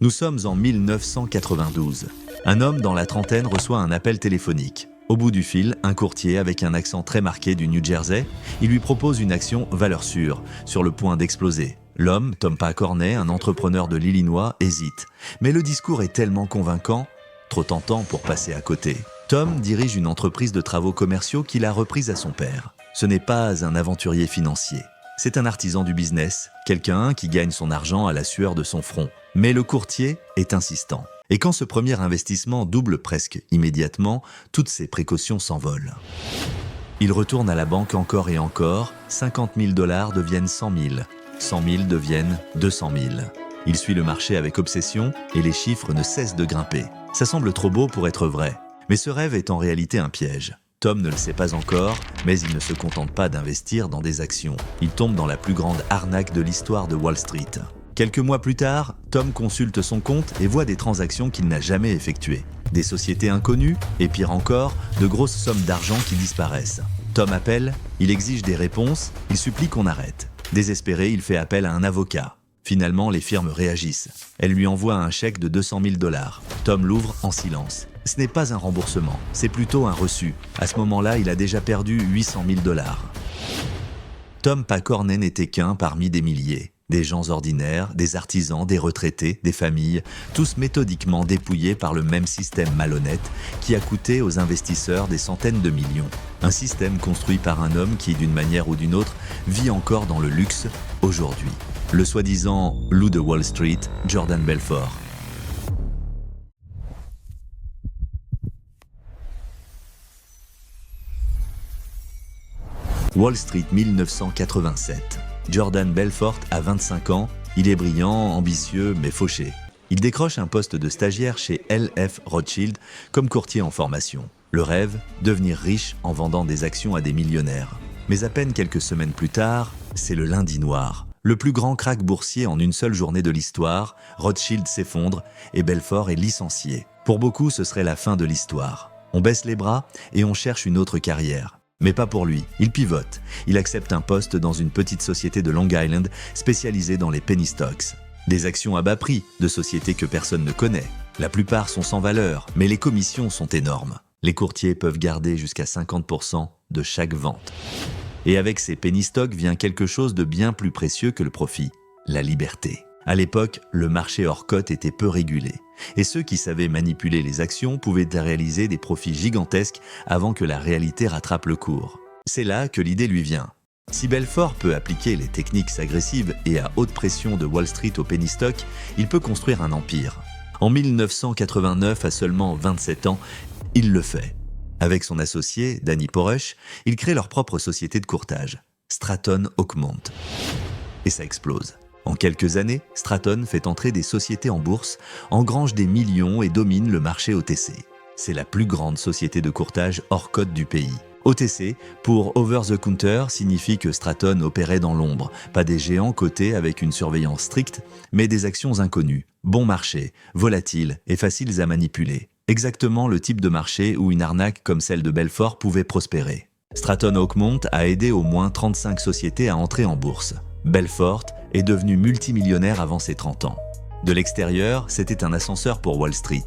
Nous sommes en 1992. Un homme dans la trentaine reçoit un appel téléphonique. Au bout du fil, un courtier avec un accent très marqué du New Jersey, il lui propose une action valeur sûre, sur le point d'exploser. L'homme, Tom Corney, un entrepreneur de l'Illinois, hésite. Mais le discours est tellement convaincant, trop tentant pour passer à côté. Tom dirige une entreprise de travaux commerciaux qu'il a reprise à son père. Ce n'est pas un aventurier financier. C'est un artisan du business, quelqu'un qui gagne son argent à la sueur de son front. Mais le courtier est insistant. Et quand ce premier investissement double presque immédiatement, toutes ses précautions s'envolent. Il retourne à la banque encore et encore, 50 000 $ deviennent 100 000, 100 000 deviennent 200 000. Il suit le marché avec obsession et les chiffres ne cessent de grimper. Ça semble trop beau pour être vrai, mais ce rêve est en réalité un piège. Tom ne le sait pas encore, mais il ne se contente pas d'investir dans des actions. Il tombe dans la plus grande arnaque de l'histoire de Wall Street. Quelques mois plus tard, Tom consulte son compte et voit des transactions qu'il n'a jamais effectuées. Des sociétés inconnues et pire encore, de grosses sommes d'argent qui disparaissent. Tom appelle, il exige des réponses, il supplie qu'on arrête. Désespéré, il fait appel à un avocat. Finalement, les firmes réagissent. Elles lui envoient un chèque de 200 000 $. Tom l'ouvre en silence. Ce n'est pas un remboursement, c'est plutôt un reçu. À ce moment-là, il a déjà perdu 800 000 $. Tom Corney n'était qu'un parmi des milliers. Des gens ordinaires, des artisans, des retraités, des familles, tous méthodiquement dépouillés par le même système malhonnête qui a coûté aux investisseurs des centaines de millions. Un système construit par un homme qui, d'une manière ou d'une autre, vit encore dans le luxe aujourd'hui. Le soi-disant loup de Wall Street, Jordan Belfort. Wall Street 1987. Jordan Belfort a 25 ans, il est brillant, ambitieux mais fauché. Il décroche un poste de stagiaire chez L.F. Rothschild comme courtier en formation. Le rêve, devenir riche en vendant des actions à des millionnaires. Mais à peine quelques semaines plus tard, c'est le lundi noir. Le plus grand krach boursier en une seule journée de l'histoire, Rothschild s'effondre et Belfort est licencié. Pour beaucoup, ce serait la fin de l'histoire. On baisse les bras et on cherche une autre carrière. Mais pas pour lui, il pivote. Il accepte un poste dans une petite société de Long Island spécialisée dans les penny stocks. Des actions à bas prix, de sociétés que personne ne connaît. La plupart sont sans valeur, mais les commissions sont énormes. Les courtiers peuvent garder jusqu'à 50% de chaque vente. Et avec ces penny stocks vient quelque chose de bien plus précieux que le profit, la liberté. À l'époque, le marché hors cote était peu régulé. Et ceux qui savaient manipuler les actions pouvaient réaliser des profits gigantesques avant que la réalité rattrape le cours. C'est là que l'idée lui vient. Si Belfort peut appliquer les techniques agressives et à haute pression de Wall Street au penny stock, il peut construire un empire. En 1989, à seulement 27 ans, il le fait. Avec son associé, Danny Porush, ils créent leur propre société de courtage, Stratton Oakmont. Et ça explose. En quelques années, Stratton fait entrer des sociétés en bourse, engrange des millions et domine le marché OTC. C'est la plus grande société de courtage hors cote du pays. OTC, pour Over the Counter, signifie que Stratton opérait dans l'ombre, pas des géants cotés avec une surveillance stricte, mais des actions inconnues, bon marché, volatiles et faciles à manipuler. Exactement le type de marché où une arnaque comme celle de Belfort pouvait prospérer. Stratton Oakmont a aidé au moins 35 sociétés à entrer en bourse. Belfort est devenu multimillionnaire avant ses 30 ans. De l'extérieur, c'était un ascenseur pour Wall Street,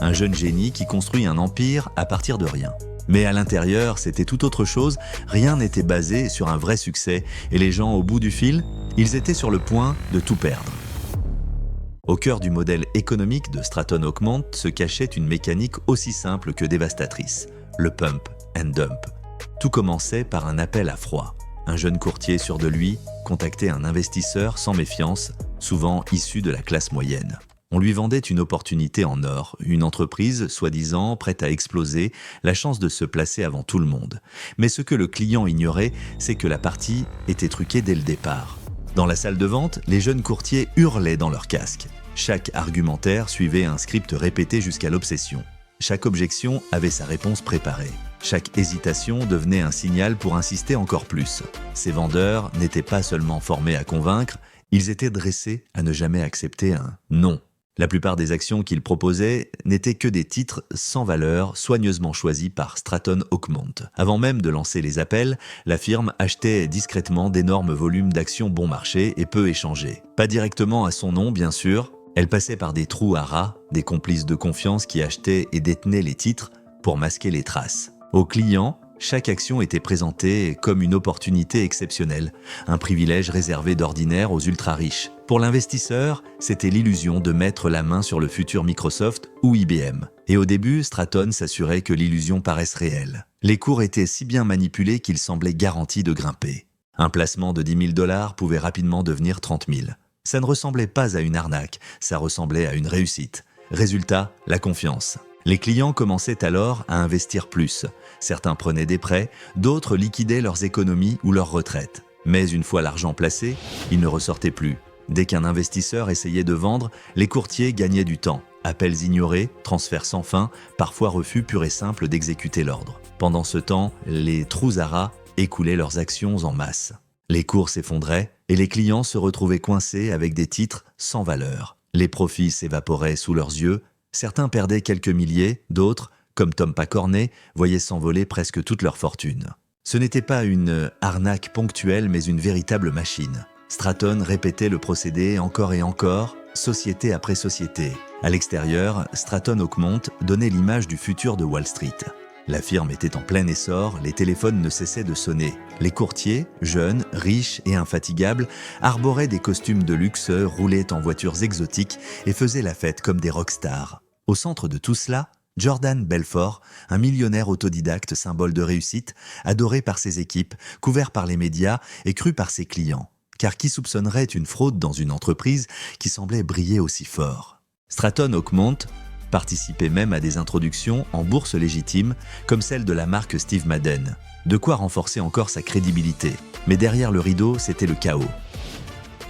un jeune génie qui construit un empire à partir de rien. Mais à l'intérieur, c'était tout autre chose, rien n'était basé sur un vrai succès et les gens au bout du fil, ils étaient sur le point de tout perdre. Au cœur du modèle économique de Stratton Oakmont se cachait une mécanique aussi simple que dévastatrice, le pump and dump. Tout commençait par un appel à froid. Un jeune courtier sûr de lui contactait un investisseur sans méfiance, souvent issu de la classe moyenne. On lui vendait une opportunité en or, une entreprise soi-disant prête à exploser, la chance de se placer avant tout le monde. Mais ce que le client ignorait, c'est que la partie était truquée dès le départ. Dans la salle de vente, les jeunes courtiers hurlaient dans leur casque. Chaque argumentaire suivait un script répété jusqu'à l'obsession. Chaque objection avait sa réponse préparée. Chaque hésitation devenait un signal pour insister encore plus. Ces vendeurs n'étaient pas seulement formés à convaincre, ils étaient dressés à ne jamais accepter un non. La plupart des actions qu'ils proposaient n'étaient que des titres sans valeur soigneusement choisis par Stratton Oakmont. Avant même de lancer les appels, la firme achetait discrètement d'énormes volumes d'actions bon marché et peu échangées. Pas directement à son nom, bien sûr, Elle passait par des trous à rats, des complices de confiance qui achetaient et détenaient les titres pour masquer les traces. Aux clients, chaque action était présentée comme une opportunité exceptionnelle, un privilège réservé d'ordinaire aux ultra-riches. Pour l'investisseur, c'était l'illusion de mettre la main sur le futur Microsoft ou IBM. Et au début, Stratton s'assurait que l'illusion paraisse réelle. Les cours étaient si bien manipulés qu'ils semblaient garantis de grimper. Un placement de 10 000 $ pouvait rapidement devenir 30 000. Ça ne ressemblait pas à une arnaque, ça ressemblait à une réussite. Résultat, la confiance. Les clients commençaient alors à investir plus. Certains prenaient des prêts, d'autres liquidaient leurs économies ou leurs retraites. Mais une fois l'argent placé, il ne ressortait plus. Dès qu'un investisseur essayait de vendre, les courtiers gagnaient du temps. Appels ignorés, transferts sans fin, parfois refus pur et simple d'exécuter l'ordre. Pendant ce temps, les trous à rats écoulaient leurs actions en masse. Les cours s'effondraient et les clients se retrouvaient coincés avec des titres sans valeur. Les profits s'évaporaient sous leurs yeux, certains perdaient quelques milliers, d'autres, comme Tom Pacornet, voyaient s'envoler presque toute leur fortune. Ce n'était pas une arnaque ponctuelle mais une véritable machine. Stratton répétait le procédé encore et encore, société après société. À l'extérieur, Stratton Oakmont donnait l'image du futur de Wall Street. La firme était en plein essor, les téléphones ne cessaient de sonner. Les courtiers, jeunes, riches et infatigables, arboraient des costumes de luxe, roulaient en voitures exotiques et faisaient la fête comme des rockstars. Au centre de tout cela, Jordan Belfort, un millionnaire autodidacte symbole de réussite, adoré par ses équipes, couvert par les médias et cru par ses clients. Car qui soupçonnerait une fraude dans une entreprise qui semblait briller aussi fort? Stratton Oakmont participait même à des introductions en bourse légitime, comme celle de la marque Steve Madden. De quoi renforcer encore sa crédibilité. Mais derrière le rideau, c'était le chaos.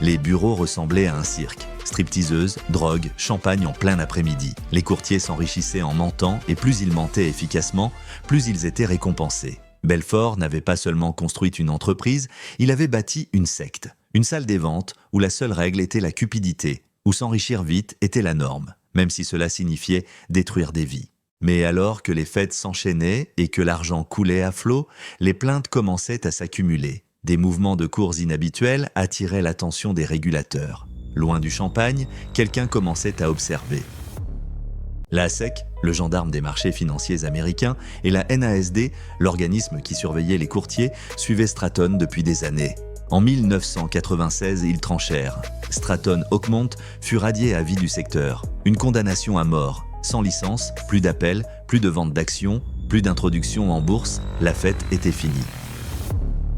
Les bureaux ressemblaient à un cirque. Stripteaseuses, drogue, champagne en plein après-midi. Les courtiers s'enrichissaient en mentant et plus ils mentaient efficacement, plus ils étaient récompensés. Belfort n'avait pas seulement construit une entreprise, il avait bâti une secte. Une salle des ventes où la seule règle était la cupidité, où s'enrichir vite était la norme, même si cela signifiait détruire des vies. Mais alors que les fêtes s'enchaînaient et que l'argent coulait à flot, les plaintes commençaient à s'accumuler. Des mouvements de cours inhabituels attiraient l'attention des régulateurs. Loin du champagne, quelqu'un commençait à observer. La SEC, le gendarme des marchés financiers américains, et la NASD, l'organisme qui surveillait les courtiers, suivaient Stratton depuis des années. En 1996, ils tranchèrent. Stratton Oakmont fut radié à vie du secteur. Une condamnation à mort. Sans licence, plus d'appels, plus de vente d'actions, plus d'introduction en bourse, la fête était finie.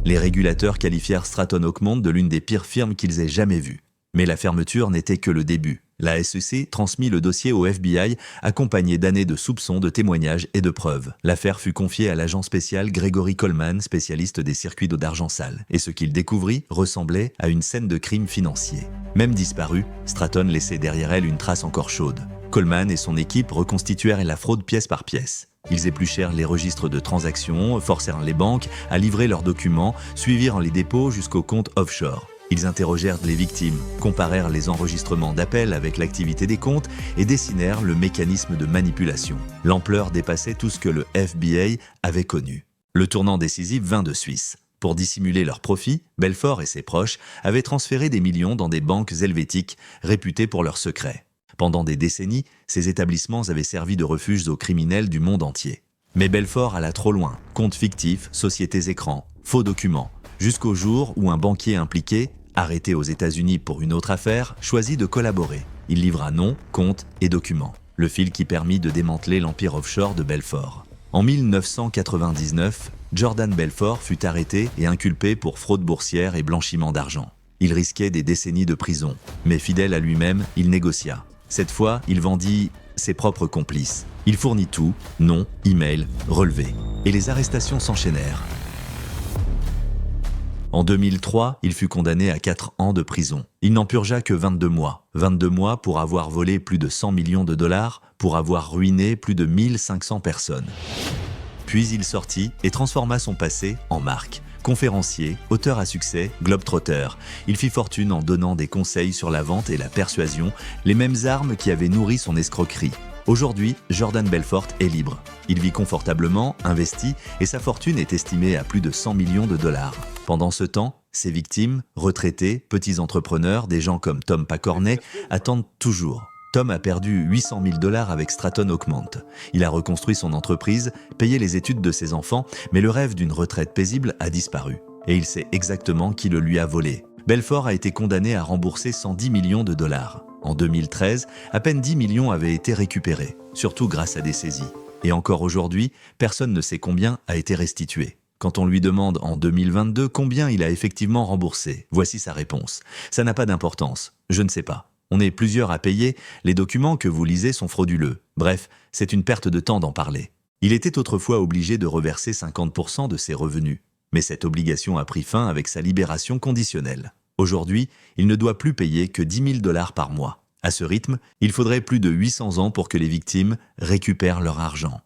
Les régulateurs qualifièrent Stratton Oakmont de l'une des pires firmes qu'ils aient jamais vues. Mais la fermeture n'était que le début. La SEC transmit le dossier au FBI, accompagné d'années de soupçons, de témoignages et de preuves. L'affaire fut confiée à l'agent spécial Gregory Coleman, spécialiste des circuits d'argent sale. Et ce qu'il découvrit ressemblait à une scène de crime financier. Même disparue, Stratton laissait derrière elle une trace encore chaude. Coleman et son équipe reconstituèrent la fraude pièce par pièce. Ils épluchèrent les registres de transactions, forcèrent les banques à livrer leurs documents, suivirent les dépôts jusqu'aux comptes offshore. Ils interrogèrent les victimes, comparèrent les enregistrements d'appels avec l'activité des comptes et dessinèrent le mécanisme de manipulation. L'ampleur dépassait tout ce que le FBI avait connu. Le tournant décisif vint de Suisse. Pour dissimuler leurs profits, Belfort et ses proches avaient transféré des millions dans des banques helvétiques réputées pour leurs secrets. Pendant des décennies, ces établissements avaient servi de refuge aux criminels du monde entier. Mais Belfort alla trop loin. Comptes fictifs, sociétés écrans, faux documents, jusqu'au jour où un banquier impliqué, arrêté aux États-Unis pour une autre affaire, choisit de collaborer. Il livra noms, comptes et documents. Le fil qui permit de démanteler l'empire offshore de Belfort. En 1999, Jordan Belfort fut arrêté et inculpé pour fraude boursière et blanchiment d'argent. Il risquait des décennies de prison, mais fidèle à lui-même, il négocia. Cette fois, il vendit ses propres complices. Il fournit tout, nom, email, relevé. Et les arrestations s'enchaînèrent. En 2003, il fut condamné à 4 ans de prison. Il n'en purgea que 22 mois. 22 mois pour avoir volé plus de 100 millions de dollars, pour avoir ruiné plus de 1500 personnes. Puis il sortit et transforma son passé en marque. Conférencier, auteur à succès, globe-trotter. Il fit fortune en donnant des conseils sur la vente et la persuasion, les mêmes armes qui avaient nourri son escroquerie. Aujourd'hui, Jordan Belfort est libre. Il vit confortablement, investi, et sa fortune est estimée à plus de 100 millions de dollars. Pendant ce temps, Ses victimes, retraités, petits entrepreneurs, des gens comme Tom Pacornet, attendent toujours. Tom a perdu 800 000 $ avec Stratton Oakmont. Il a reconstruit son entreprise, payé les études de ses enfants, mais le rêve d'une retraite paisible a disparu. Et il sait exactement qui le lui a volé. Belfort a été condamné à rembourser 110 millions de dollars. En 2013, à peine 10 millions avaient été récupérés, surtout grâce à des saisies. Et encore aujourd'hui, personne ne sait combien a été restitué. Quand on lui demande en 2022 combien il a effectivement remboursé, voici sa réponse. Ça n'a pas d'importance, je ne sais pas. On est plusieurs à payer, les documents que vous lisez sont frauduleux. Bref, c'est une perte de temps d'en parler. Il était autrefois obligé de reverser 50% de ses revenus. Mais cette obligation a pris fin avec sa libération conditionnelle. Aujourd'hui, il ne doit plus payer que 10 000 $ par mois. À ce rythme, il faudrait plus de 800 ans pour que les victimes récupèrent leur argent.